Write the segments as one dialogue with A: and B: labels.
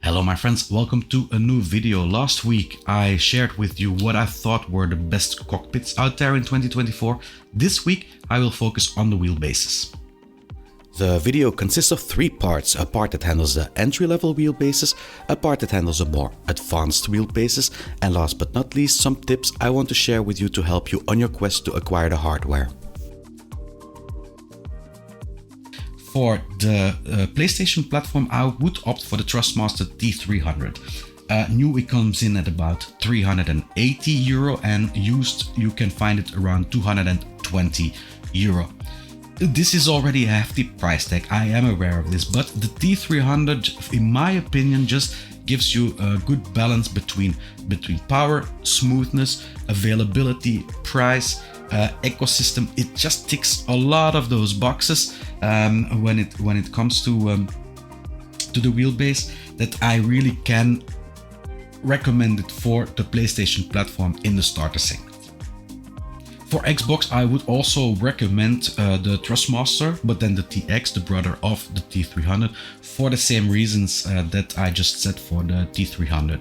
A: Hello my friends, welcome to a new video. Last week I shared with you what I thought were the best cockpits out there in 2024. This week I will focus on the wheelbases. The video consists of three parts: a part that handles the entry-level wheelbases, a part that handles the more advanced wheelbases, and last but not least some tips I want to share with you to help you on your quest to acquire the hardware. For the PlayStation platform, I would opt for the Thrustmaster T300. New it comes in at about €380 and used you can find it around €220. This is already a hefty price tag, I am aware of this, but the T300 in my opinion just gives you a good balance between power, smoothness, availability, price, ecosystem. It just ticks a lot of those boxes when it comes to the wheelbase, that I really can recommend it for the PlayStation platform in the starter segment. For Xbox, I would also recommend the Thrustmaster, but then the TX, the brother of the T300, for the same reasons that I just said for the T300.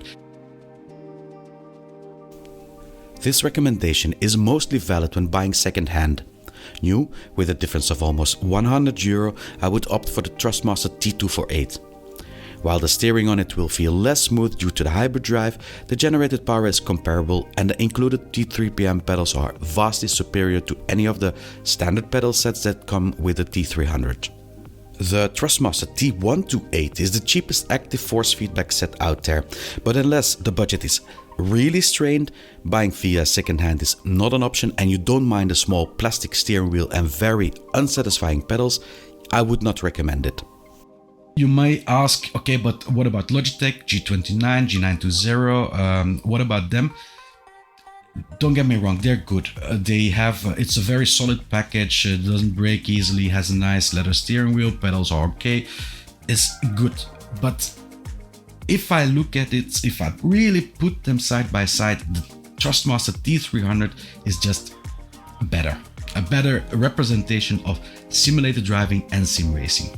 A: This recommendation is mostly valid when buying second-hand. New, with a difference of almost €100, I would opt for the Thrustmaster T248. While the steering on it will feel less smooth due to the hybrid drive, the generated power is comparable and the included T3PM pedals are vastly superior to any of the standard pedal sets that come with the T300. The Thrustmaster T128 is the cheapest active force feedback set out there, but unless the budget is really strained, buying via secondhand is not an option and you don't mind a small plastic steering wheel and very unsatisfying pedals, I would not recommend it. You may ask, okay, but what about Logitech G29, G920? What about them? Don't get me wrong, they're good. It's a very solid package, it doesn't break easily, has a nice leather steering wheel, pedals are okay, it's good. But if I look at it, if I really put them side by side, the Thrustmaster T300 is just better. A better representation of simulated driving and sim racing.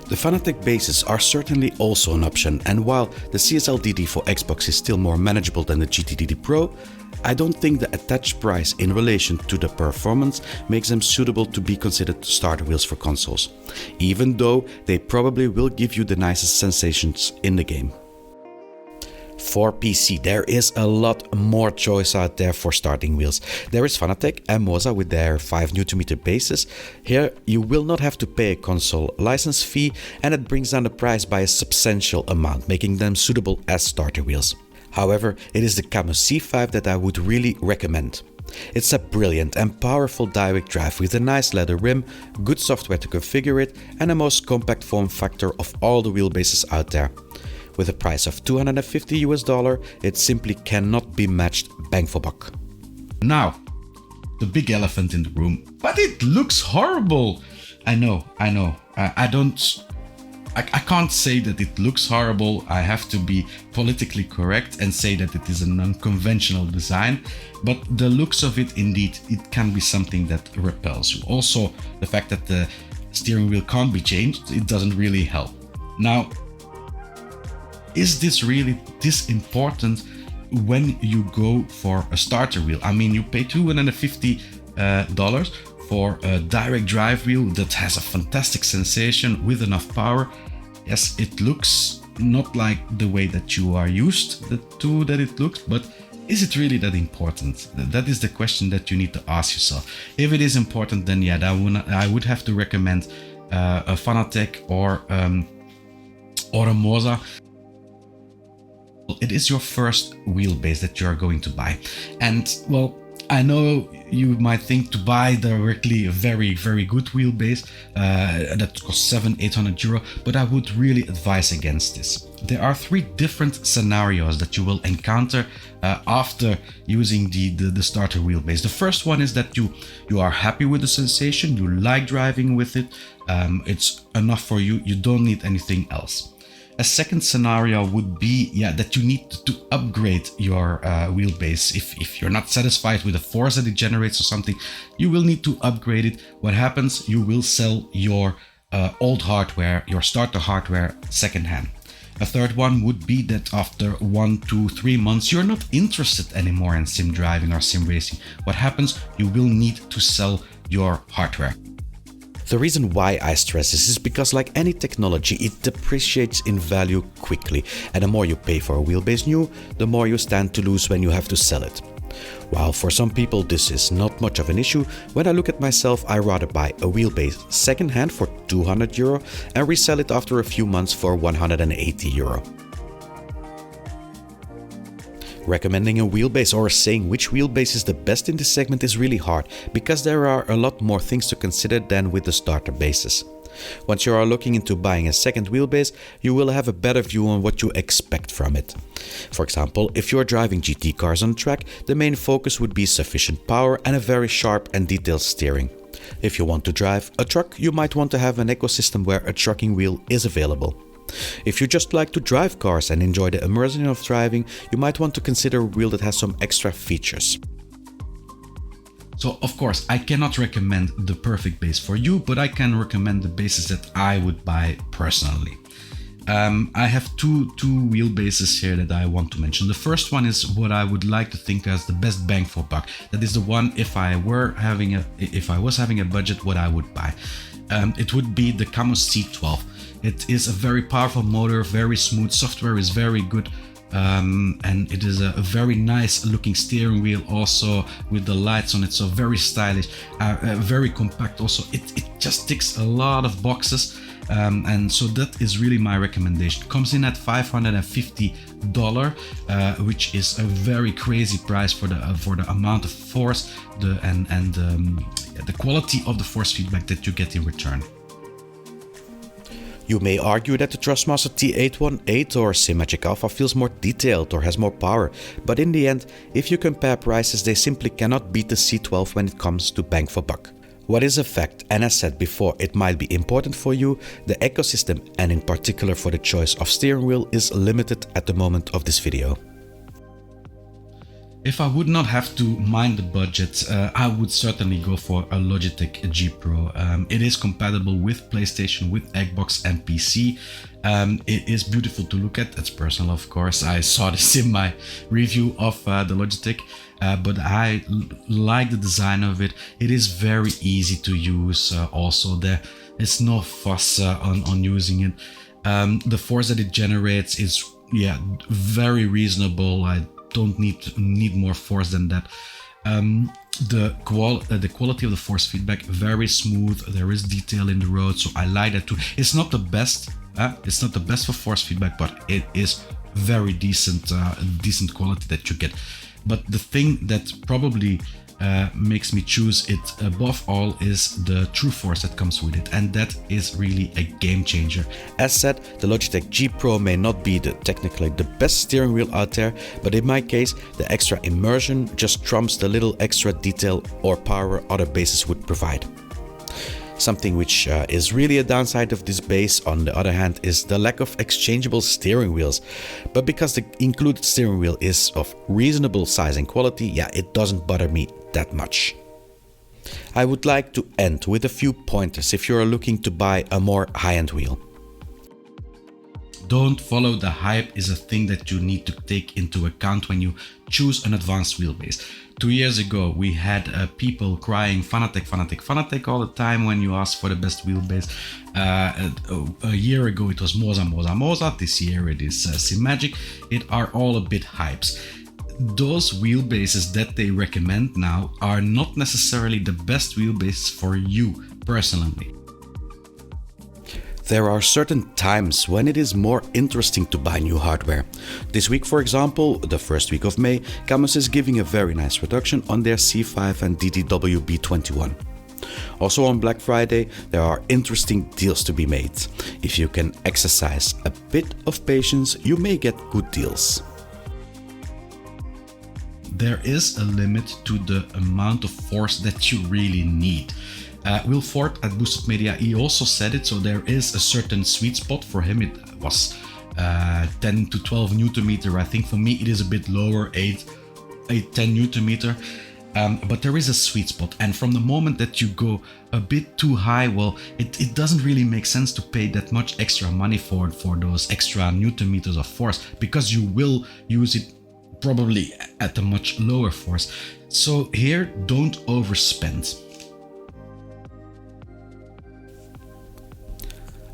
A: The Fanatec bases are certainly also an option, and while the CSL-DD for Xbox is still more manageable than the GT-DD Pro, I don't think the attached price in relation to the performance makes them suitable to be considered starter wheels for consoles, even though they probably will give you the nicest sensations in the game. For PC, there is a lot more choice out there for starting wheels. There is Fanatec and Moza with their 5Nm bases. Here you will not have to pay a console license fee, and it brings down the price by a substantial amount, making them suitable as starter wheels. However, it is the Camo C5 that I would really recommend. It's a brilliant and powerful direct drive with a nice leather rim, good software to configure it, and the most compact form factor of all the wheelbases out there. With a price of $250, it simply cannot be matched bang for buck. Now, the big elephant in the room. But it looks horrible! I know. I can't say that it looks horrible. I have to be politically correct and say that it is an unconventional design. But the looks of it, indeed, it can be something that repels you. Also, the fact that the steering wheel can't be changed, it doesn't really help. Now, is this really this important when you go for a starter wheel? I mean, you pay $250 for a direct drive wheel that has a fantastic sensation with enough power. Yes, it looks not like the way that you are used to that it looks, but is it really that important? That is the question that you need to ask yourself. If it is important, then yeah, I would have to recommend a Fanatec or a Moza. It is your first wheelbase that you are going to buy, and well, I know you might think to buy directly a very good wheelbase that costs €700-800, but I would really advise against this. There are three different scenarios that you will encounter after using the starter wheelbase. The first one is that you are happy with the sensation, you like driving with it, it's enough for you, you don't need anything else. A second scenario would be that you need to upgrade your wheelbase. If you're not satisfied with the force that it generates or something, you will need to upgrade it. What happens? You will sell your old hardware, your starter hardware secondhand. A third one would be that after 1 to 3 months, you're not interested anymore in sim driving or sim racing. What happens? You will need to sell your hardware. The reason why I stress this is because, like any technology, it depreciates in value quickly, and the more you pay for a wheelbase new, the more you stand to lose when you have to sell it. While for some people this is not much of an issue, when I look at myself, I rather buy a wheelbase second-hand for €200 and resell it after a few months for €180. Recommending a wheelbase or saying which wheelbase is the best in this segment is really hard, because there are a lot more things to consider than with the starter bases. Once you are looking into buying a second wheelbase, you will have a better view on what you expect from it. For example, if you are driving GT cars on track, the main focus would be sufficient power and a very sharp and detailed steering. If you want to drive a truck, you might want to have an ecosystem where a trucking wheel is available. If you just like to drive cars and enjoy the immersion of driving, you might want to consider a wheel that has some extra features. So of course, I cannot recommend the perfect base for you, but I can recommend the bases that I would buy personally. I have two wheelbases here that I want to mention. The first one is what I would like to think as the best bang for buck. That is the one, if I was having a budget, what I would buy. It would be the Camos C12. It is a very powerful motor, very smooth, software is very good, and it is a very nice looking steering wheel also with the lights on it, so very stylish, very compact also. It just ticks a lot of boxes, and so that is really my recommendation. It comes in at $550, which is a very crazy price for the amount of force and the quality of the force feedback that you get in return. You may argue that the Thrustmaster T818 or SimMagic Alpha feels more detailed or has more power, but in the end, if you compare prices, they simply cannot beat the C12 when it comes to bang for buck. What is a fact, and as said before, it might be important for you, the ecosystem, and in particular for the choice of steering wheel, is limited at the moment of this video. If I would not have to mind the budget, I would certainly go for a Logitech G Pro. It is compatible with PlayStation, with Xbox and PC. It is beautiful to look at. It's personal, of course. I saw this in my review of the Logitech, but I like the design of it. It is very easy to use. Also, there is no fuss on using it. The force that it generates is very reasonable. I don't need more force than that. The quality of the force feedback, very smooth. There is detail in the road, so I like that too. It's not the best. It's not the best for force feedback, but it is very decent quality that you get. But the thing that probably makes me choose it above all is the true force that comes with it, and that is really a game changer. As said, the Logitech G Pro may not be technically the best steering wheel out there, but in my case, the extra immersion just trumps the little extra detail or power other bases would provide. Something which is really a downside of this base, on the other hand, is the lack of exchangeable steering wheels. But because the included steering wheel is of reasonable size and quality, it doesn't bother me that much. I would like to end with a few pointers if you are looking to buy a more high-end wheel. Don't follow the hype is a thing that you need to take into account when you choose an advanced wheelbase. 2 years ago, we had people crying Fanatec all the time when you asked for the best wheelbase. A year ago, it was Moza. This year, it is SimMagic. It are all a bit hypes. Those wheelbases that they recommend now are not necessarily the best wheelbase for you personally. There are certain times when it is more interesting to buy new hardware. This week, for example, the first week of May, Camos is giving a very nice reduction on their C5 and DDW B21. Also on Black Friday, there are interesting deals to be made. If you can exercise a bit of patience, you may get good deals. There is a limit to the amount of force that you really need. Will Ford at Boosted Media, he also said it, so there is a certain sweet spot for him. It was 10 to 12 Newton meter. I think for me it is a bit lower, 8, 10 Newton meter. But there is a sweet spot, and from the moment that you go a bit too high, well, it doesn't really make sense to pay that much extra money for those extra Newton meters of force, because you will use it probably at a much lower force. So here, don't overspend.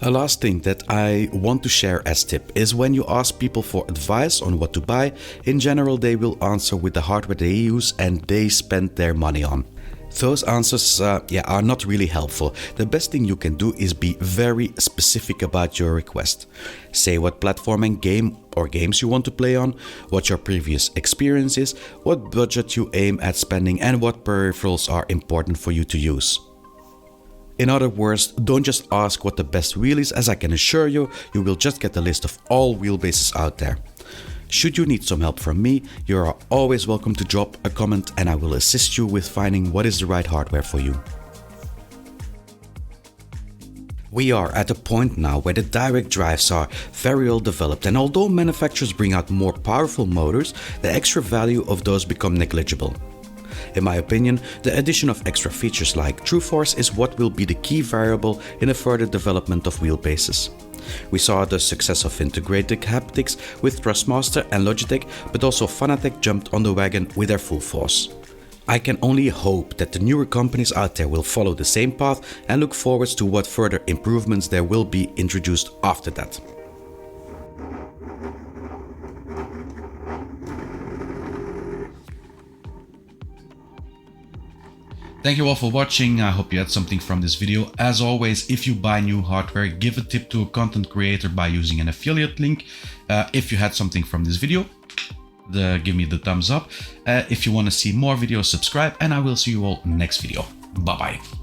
A: A last thing that I want to share as tip is when you ask people for advice on what to buy, in general they will answer with the hardware they use and they spend their money on. Those answers are not really helpful. The best thing you can do is be very specific about your request. Say what platform and game or games you want to play on, what your previous experience is, what budget you aim at spending, and what peripherals are important for you to use. In other words, don't just ask what the best wheel is, as I can assure you, you will just get a list of all wheelbases out there. Should you need some help from me, you are always welcome to drop a comment and I will assist you with finding what is the right hardware for you. We are at a point now where the direct drives are very well developed, and although manufacturers bring out more powerful motors, the extra value of those become negligible. In my opinion, the addition of extra features like True Force is what will be the key variable in the further development of wheelbases. We saw the success of integrated haptics with Thrustmaster and Logitech, but also Fanatec jumped on the wagon with their full force. I can only hope that the newer companies out there will follow the same path and look forward to what further improvements there will be introduced after that. Thank you all for watching. I hope you had something from this video. As always, if you buy new hardware, give a tip to a content creator by using an affiliate link. If you had something from this video, give me the thumbs up. If you want to see more videos, subscribe, and I will see you all next video. Bye bye.